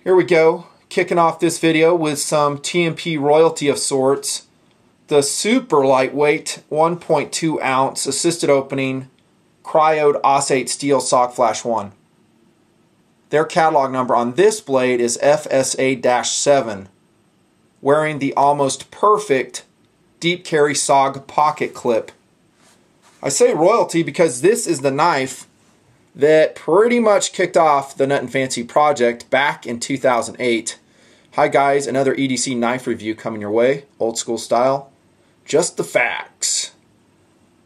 Here we go, kicking off this video with some TMP royalty of sorts. The super lightweight 1.2 ounce assisted opening cryoed AUS-8 steel SOG Flash 1. Their catalog number on this blade is FSA-7, wearing the almost perfect deep carry SOG pocket clip. I say royalty because this is the knife that pretty much kicked off the Nutnfancy project back in 2008. Hi guys, another EDC knife review coming your way, old school style. Just the facts.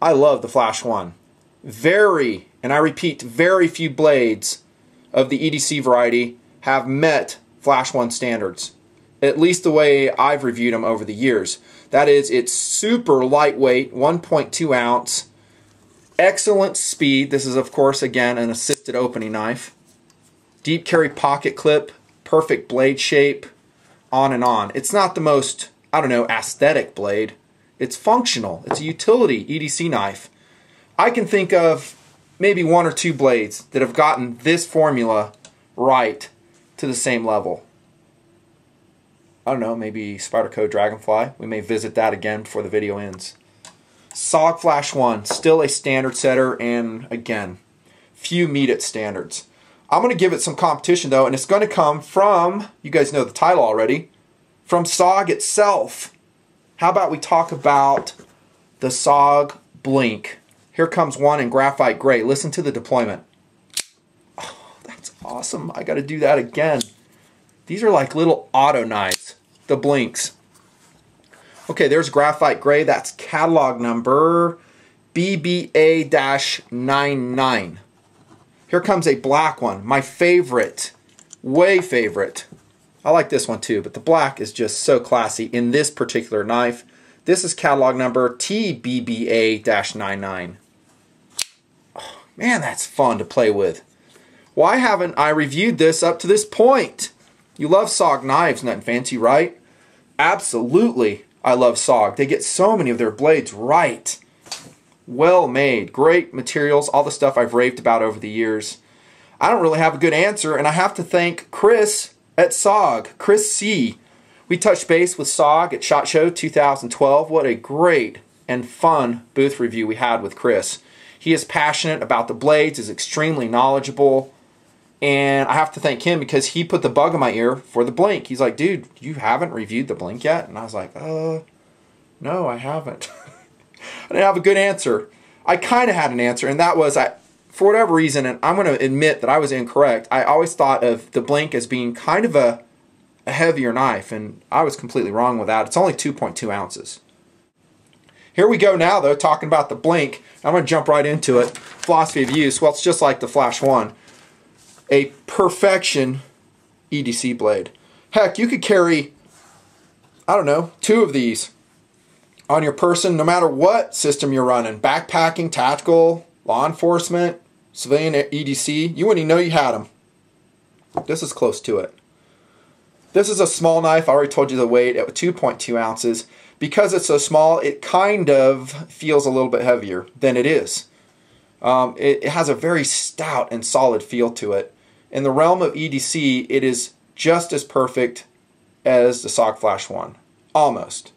I love the Flash 1. Very, and I repeat, very few blades of the EDC variety have met Flash 1 standards. At least the way I've reviewed them over the years. That is, it's super lightweight, 1.2 ounce, excellent speed. This is, of course, again, an assisted opening knife. Deep carry pocket clip, perfect blade shape, on and on. It's not the most, I don't know, aesthetic blade. It's functional. It's a utility EDC knife. I can think of maybe one or two blades that have gotten this formula right to the same level. I don't know, maybe Spyderco Dragonfly. We may visit that again before the video ends. SOG Flash 1, still a standard setter, and again, few meet its standards. I'm going to give it some competition though, and it's going to come from, you guys know the title already, from SOG itself. How about we talk about the SOG Blink? Here comes one in graphite gray. Listen to the deployment. Oh, that's awesome. I got to do that again. These are like little auto knives, the Blinks. Okay, there's graphite gray. That's catalog number BBA-99. Here comes a black one. My favorite. Way favorite. I like this one too, but the black is just so classy in this particular knife. This is catalog number TBBA-99. Oh, man, that's fun to play with. Why haven't I reviewed this up to this point? You love SOG knives, Nutnfancy, right? Absolutely, I love SOG. They get so many of their blades right. Well made, great materials, all the stuff I've raved about over the years. I don't really have a good answer, and I have to thank Chris at SOG, Chris C. We touched base with SOG at SHOT Show 2012. What a great and fun booth review we had with Chris. He is passionate about the blades, is extremely knowledgeable, and I have to thank him because he put the bug in my ear for the Blink. He's like, dude, you haven't reviewed the Blink yet? And I was like, no, I haven't. I didn't have a good answer. I kind of had an answer, and that was, for whatever reason, and I'm going to admit that I was incorrect, I always thought of the Blink as being kind of a heavier knife, and I was completely wrong with that. It's only 2.2 ounces. Here we go now, though, talking about the Blink. I'm going to jump right into it. Philosophy of use. Well, it's just like the Flash 1. A perfection EDC blade. Heck, you could carry, I don't know, 2 of these on your person, no matter what system you're running. Backpacking, tactical, law enforcement, civilian EDC. You wouldn't even know you had them. This is close to it. This is a small knife. I already told you the weight at 2.2 ounces. Because it's so small, it kind of feels a little bit heavier than it is. It has a very stout and solid feel to it. In the realm of EDC, it is just as perfect as the SOG Flash 1. Almost.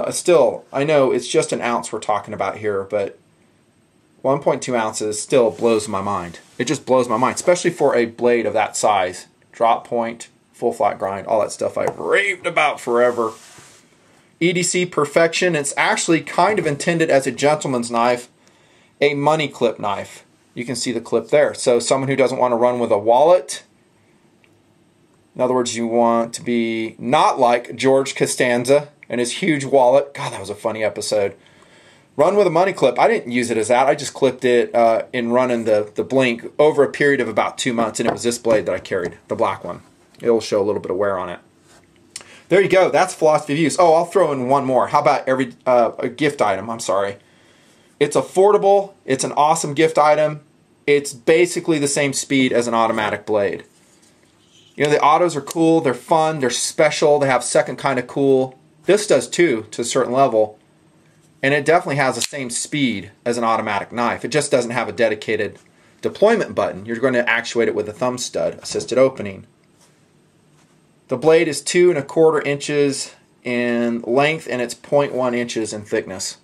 Still, I know it's just an ounce we're talking about here, but 1.2 ounces still blows my mind. It just blows my mind, especially for a blade of that size. Drop point, full flat grind, all that stuff I've raved about forever. EDC perfection. It's actually kind of intended as a gentleman's knife, a money clip knife. You can see the clip there. So someone who doesn't want to run with a wallet, in other words, you want to be not like George Costanza and his huge wallet. God, that was a funny episode. Run with a money clip. I didn't use it as that. I just clipped it in running the Blink over a period of about 2 months, and it was this blade that I carried, the black one. It'll show a little bit of wear on it. There you go. That's philosophy of use. Oh, I'll throw in one more. How about a gift item? I'm sorry. It's affordable. It's an awesome gift item. It's basically the same speed as an automatic blade. You know, the autos are cool. They're fun. They're special. They have second kind of cool. This does too, to a certain level. And it definitely has the same speed as an automatic knife. It just doesn't have a dedicated deployment button. You're going to actuate it with a thumb stud, assisted opening. The blade is 2¼ inches in length and it's 0.1 inches in thickness.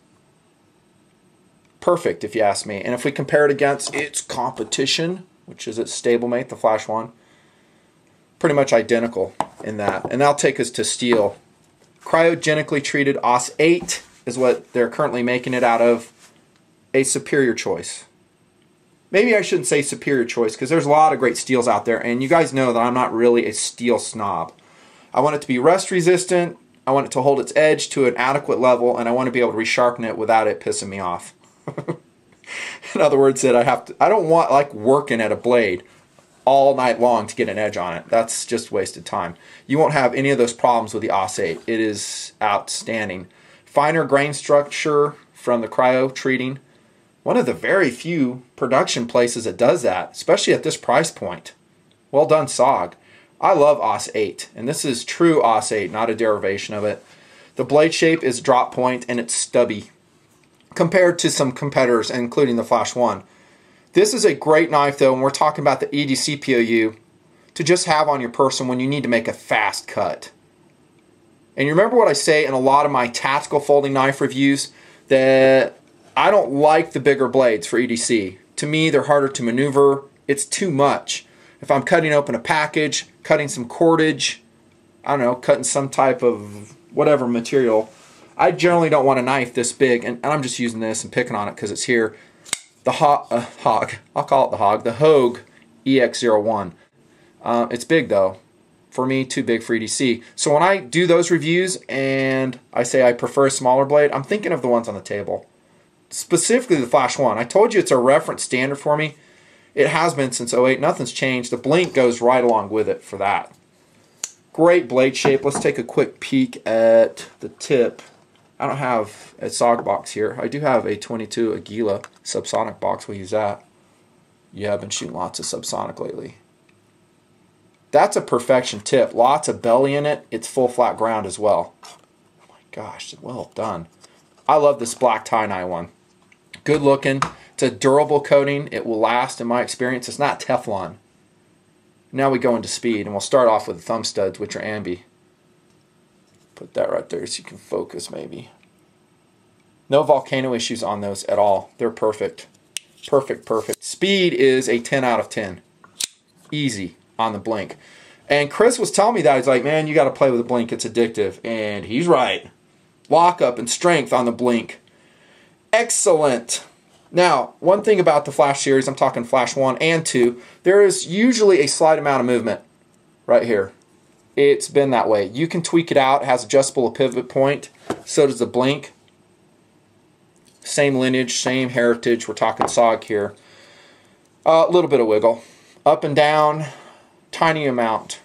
Perfect, if you ask me. And if we compare it against its competition, which is its stablemate, the Flash 1, pretty much identical in that. And that'll take us to steel. Cryogenically treated OS 8 is what they're currently making it out of. A superior choice. Maybe I shouldn't say superior choice because there's a lot of great steels out there, and you guys know that I'm not really a steel snob. I want it to be rust resistant, I want it to hold its edge to an adequate level, and I want to be able to resharpen it without it pissing me off. In other words, that I don't want like working at a blade all night long to get an edge on it. That's just wasted time. You won't have any of those problems with the OS 8. It is outstanding. Finer grain structure from the cryo treating. One of the very few production places that does that, especially at this price point. Well done, SOG. I love OS 8, and this is true OS 8, not a derivation of it. The blade shape is drop point and it's stubby compared to some competitors, including the Flash 1. This is a great knife, though, and we're talking about the EDC POU, to just have on your person when you need to make a fast cut. And you remember what I say in a lot of my tactical folding knife reviews, that I don't like the bigger blades for EDC. To me, they're harder to maneuver. It's too much. If I'm cutting open a package, cutting some cordage, I don't know, cutting some type of whatever material, I generally don't want a knife this big, and I'm just using this and picking on it because it's here. The HOG, I'll call it the HOG, the HOG EX01. It's big though. For me, too big for EDC. So when I do those reviews and I say I prefer a smaller blade, I'm thinking of the ones on the table. Specifically the Flash 1. I told you it's a reference standard for me. It has been since 08. Nothing's changed. The Blink goes right along with it for that. Great blade shape. Let's take a quick peek at the tip. I don't have a SOG box here. I do have a 22 Aguila subsonic box. We use that. Yeah, I've been shooting lots of subsonic lately. That's a perfection tip. Lots of belly in it. It's full flat ground as well. Oh my gosh, well done. I love this black tie-dye one. Good looking. It's a durable coating. It will last in my experience. It's not Teflon. Now we go into speed, and we'll start off with the thumb studs, which are ambi. Put that right there so you can focus maybe. No volcano issues on those at all. They're perfect. Perfect, perfect. Speed is a 10 out of 10. Easy on the Blink. And Chris was telling me that. He's like, man, you got to play with the Blink. It's addictive. And he's right. Lockup and strength on the Blink. Excellent. Now, one thing about the Flash series, I'm talking Flash 1 and 2, there is usually a slight amount of movement right here. It's been that way. You can tweak it out. It has adjustable pivot point. So does the Blink. Same lineage, same heritage. We're talking SOG here. A little bit of wiggle. Up and down, tiny amount.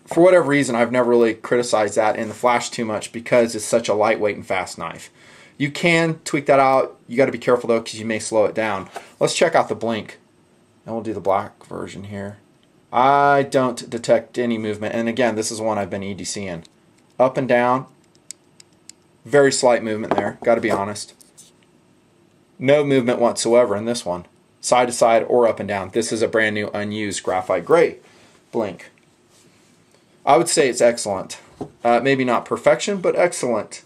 For whatever reason, I've never really criticized that in the Flash too much because it's such a lightweight and fast knife. You can tweak that out. You got to be careful though because you may slow it down. Let's check out the Blink. And we'll do the black version here. I don't detect any movement. And again, this is one I've been EDCing. Up and down. Very slight movement there. Got to be honest. No movement whatsoever in this one. Side to side or up and down. This is a brand new unused graphite gray Blink. I would say it's excellent. Maybe not perfection, but excellent.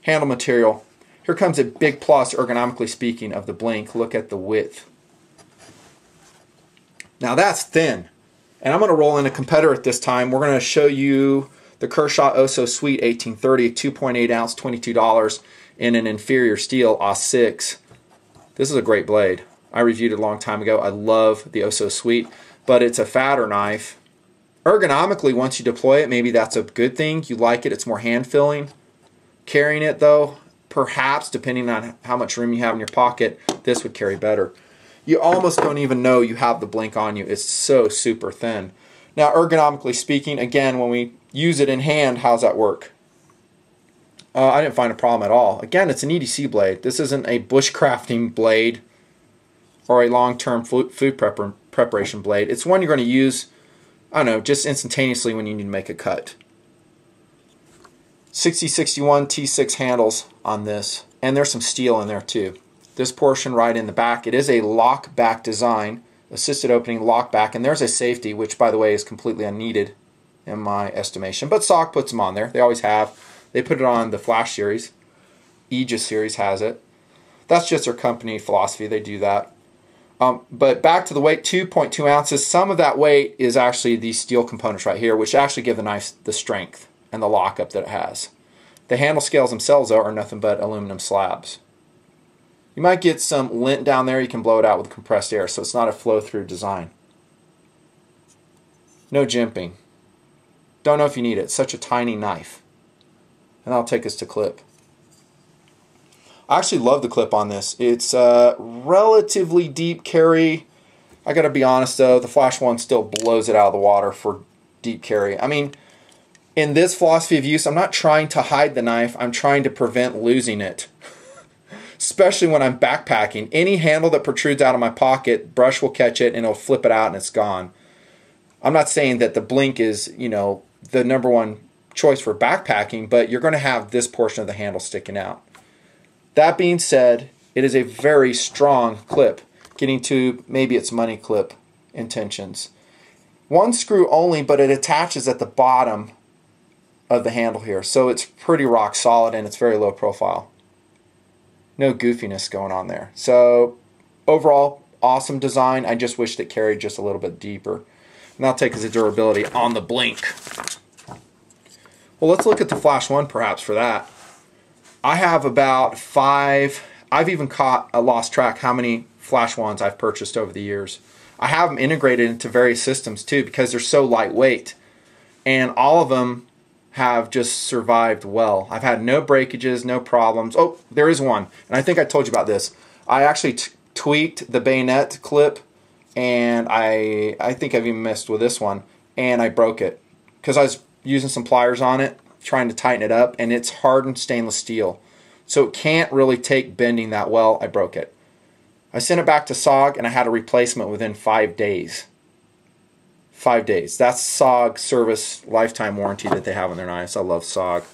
Handle material. Here comes a big plus, ergonomically speaking, of the Blink. Look at the width. Now that's thin. And I'm going to roll in a competitor at this time. We're going to show you the Kershaw Oso Sweet 1830, 2.8 ounce, $22 in an inferior steel, OS 6. This is a great blade. I reviewed it a long time ago. I love the Oso Sweet, but it's a fatter knife. Ergonomically, once you deploy it, maybe that's a good thing. You like it. It's more hand-filling. Carrying it, though, perhaps, depending on how much room you have in your pocket, this would carry better. You almost don't even know you have the Blink on you. It's so super thin. Now, ergonomically speaking, again, when we use it in hand, how's that work? I didn't find a problem at all. Again, it's an EDC blade. This isn't a bushcrafting blade or a long-term food preparation blade. It's one you're going to use, I don't know, just instantaneously when you need to make a cut. 6061 T6 handles on this, and there's some steel in there too. This portion right in the back, it is a lock back design, assisted opening lock back, and there's a safety, which by the way is completely unneeded. in my estimation. But SOG puts them on there. They always have. They put it on the Flash series. Aegis series has it. That's just their company philosophy. They do that. But back to the weight, 2.2 ounces. Some of that weight is actually these steel components right here, which actually give the knife the strength and the lockup that it has. The handle scales themselves, though, are nothing but aluminum slabs. You might get some lint down there. You can blow it out with compressed air, so it's not a flow-through design. No jimping. Don't know if you need it. It's such a tiny knife. And that'll take us to clip. I actually love the clip on this. It's a relatively deep carry. I gotta be honest though, the Flash one still blows it out of the water for deep carry. I mean, in this philosophy of use, I'm not trying to hide the knife. I'm trying to prevent losing it. Especially when I'm backpacking. Any handle that protrudes out of my pocket, brush will catch it and it'll flip it out and it's gone. I'm not saying that the Blink is, you know, the #1 choice for backpacking, but you're going to have this portion of the handle sticking out. That being said, it is a very strong clip, getting to maybe its money clip intentions. One screw only, but it attaches at the bottom of the handle here, so it's pretty rock solid and it's very low profile. No goofiness going on there. So overall, awesome design. I just wished it carried just a little bit deeper. And that'll take us to durability on the Blink. Well, let's look at the Flash 1 perhaps for that. I have about 5, I've even lost track how many Flash 1s I've purchased over the years. I have them integrated into various systems too because they're so lightweight. And all of them have just survived well. I've had no breakages, no problems. Oh, there is one. And I think I told you about this. I actually tweaked the bayonet clip and I think I've even messed with this one. And I broke it because I was using some pliers on it, trying to tighten it up, and it's hardened stainless steel. So it can't really take bending that well. I broke it. I sent it back to SOG and I had a replacement within 5 days. 5 days. That's SOG service lifetime warranty that they have on their knives. I love SOG.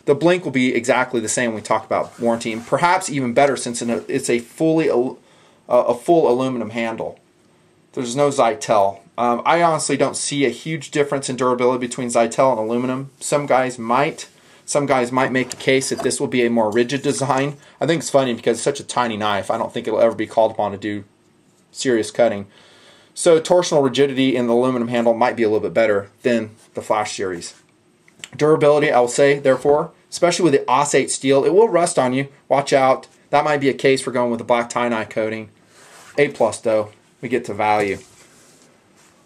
The Blink will be exactly the same when we talk about warranty, and perhaps even better since it's a full aluminum handle. There's no Zytel. I honestly don't see a huge difference in durability between Zytel and aluminum. Some guys might make a case that this will be a more rigid design. I think it's funny because it's such a tiny knife. I don't think it'll ever be called upon to do serious cutting. So torsional rigidity in the aluminum handle might be a little bit better than the Flash series. Durability, I will say, therefore, especially with the osate steel, it will rust on you. Watch out. That might be a case for going with the black tie-dye coating. A+ though. We get to value.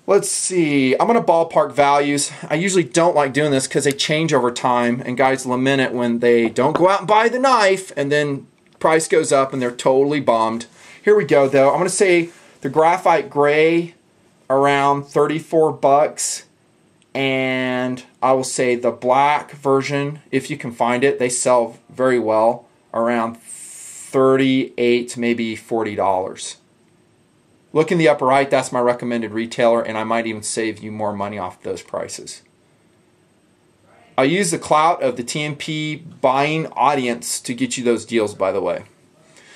Let's see. I'm going to ballpark values. I usually don't like doing this because they change over time, and guys lament it when they don't go out and buy the knife, and then price goes up and they're totally bummed. Here we go, though. I'm going to say the graphite gray around $34, and I will say the black version, if you can find it, they sell very well, around $38, maybe $40. Look in the upper right, that's my recommended retailer, and I might even save you more money off those prices. I use the clout of the TMP buying audience to get you those deals, by the way.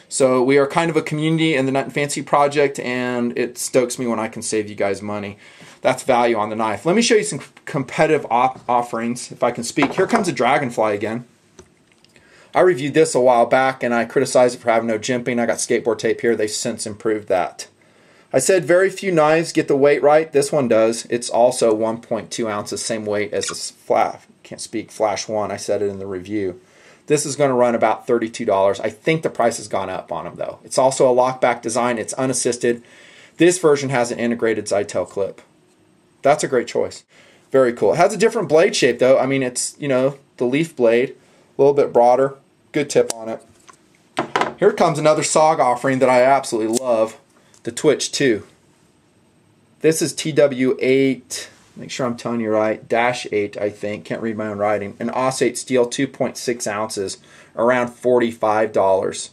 So we are kind of a community in the Nutnfancy project, and it stokes me when I can save you guys money. That's value on the knife. Let me show you some competitive offerings, if I can speak. Here comes a Dragonfly again. I reviewed this a while back, and I criticized it for having no jimping. I got skateboard tape here. They've since improved that. I said very few knives get the weight right. This one does. It's also 1.2 ounces, same weight as the Flash 1. I said it in the review. This is going to run about $32. I think the price has gone up on them, though. It's also a lockback design. It's unassisted. This version has an integrated Zytel clip. That's a great choice. Very cool. It has a different blade shape, though. I mean, it's, you know, the leaf blade, a little bit broader. Good tip on it. Here comes another SOG offering that I absolutely love. The Twitch 2. This is TW8, make sure I'm telling you right, -8 I think, can't read my own writing. An osate steel 2.6 ounces, around $45.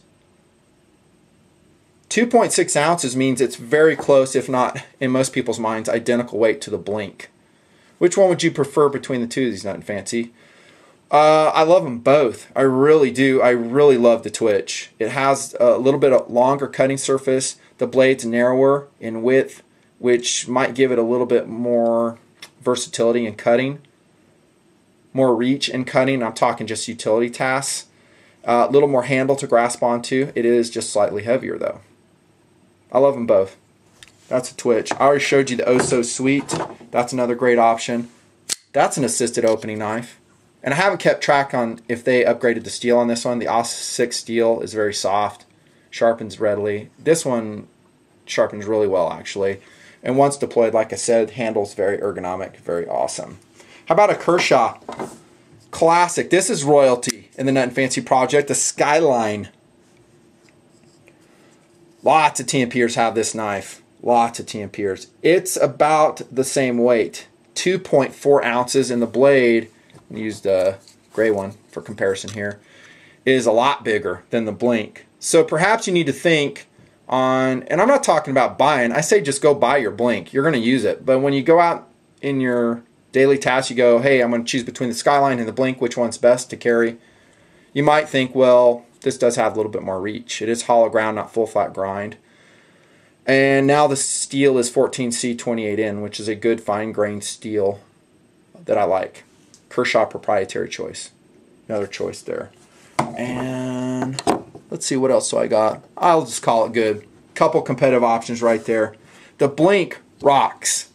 2.6 ounces means it's very close, if not in most people's minds, identical weight to the Blink. Which one would you prefer between the two of these, Nutnfancy? I love them both. I really do. I really love the Twitch. It has a little bit of longer cutting surface. The blade's narrower in width, which might give it a little bit more versatility in cutting, more reach in cutting. I'm talking just utility tasks. A little more handle to grasp onto. It is just slightly heavier though. I love them both. That's a Twitch. I already showed you the Oh So Sweet. That's another great option. That's an assisted opening knife. And I haven't kept track on if they upgraded the steel on this one. The AUS-6 steel is very soft, sharpens readily. This one sharpens really well actually. And once deployed, like I said, handles very ergonomic, very awesome. How about a Kershaw? Classic. This is royalty in the Nutnfancy project, the Skyline. Lots of TMPers have this knife. Lots of TMPers. It's about the same weight. 2.4 ounces, and the blade, I used the gray one for comparison here, is a lot bigger than the Blink. So perhaps you need to think on, and I'm not talking about buying, I say just go buy your Blink. You're going to use it. But when you go out in your daily tasks, you go, hey, I'm going to choose between the Skyline and the Blink, which one's best to carry. You might think, well, this does have a little bit more reach. It is hollow ground, not full flat grind. And now the steel is 14C28N, which is a good fine grained steel that I like. Kershaw proprietary choice. Another choice there. And let's see what else do I got. I'll just call it good. Couple competitive options right there. The Blink rocks.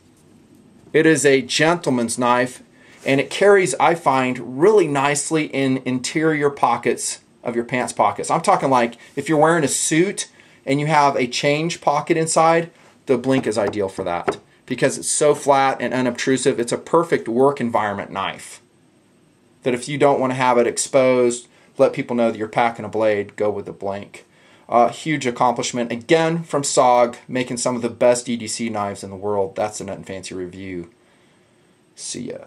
It is a gentleman's knife, and it carries, I find, really nicely in interior pockets of your pants pockets. I'm talking like if you're wearing a suit and you have a change pocket inside, the Blink is ideal for that because it's so flat and unobtrusive. It's a perfect work environment knife that if you don't want to have it exposed, let people know that you're packing a blade, go with the Blink. Huge accomplishment, again, from SOG, making some of the best EDC knives in the world. That's a Nutnfancy review. See ya.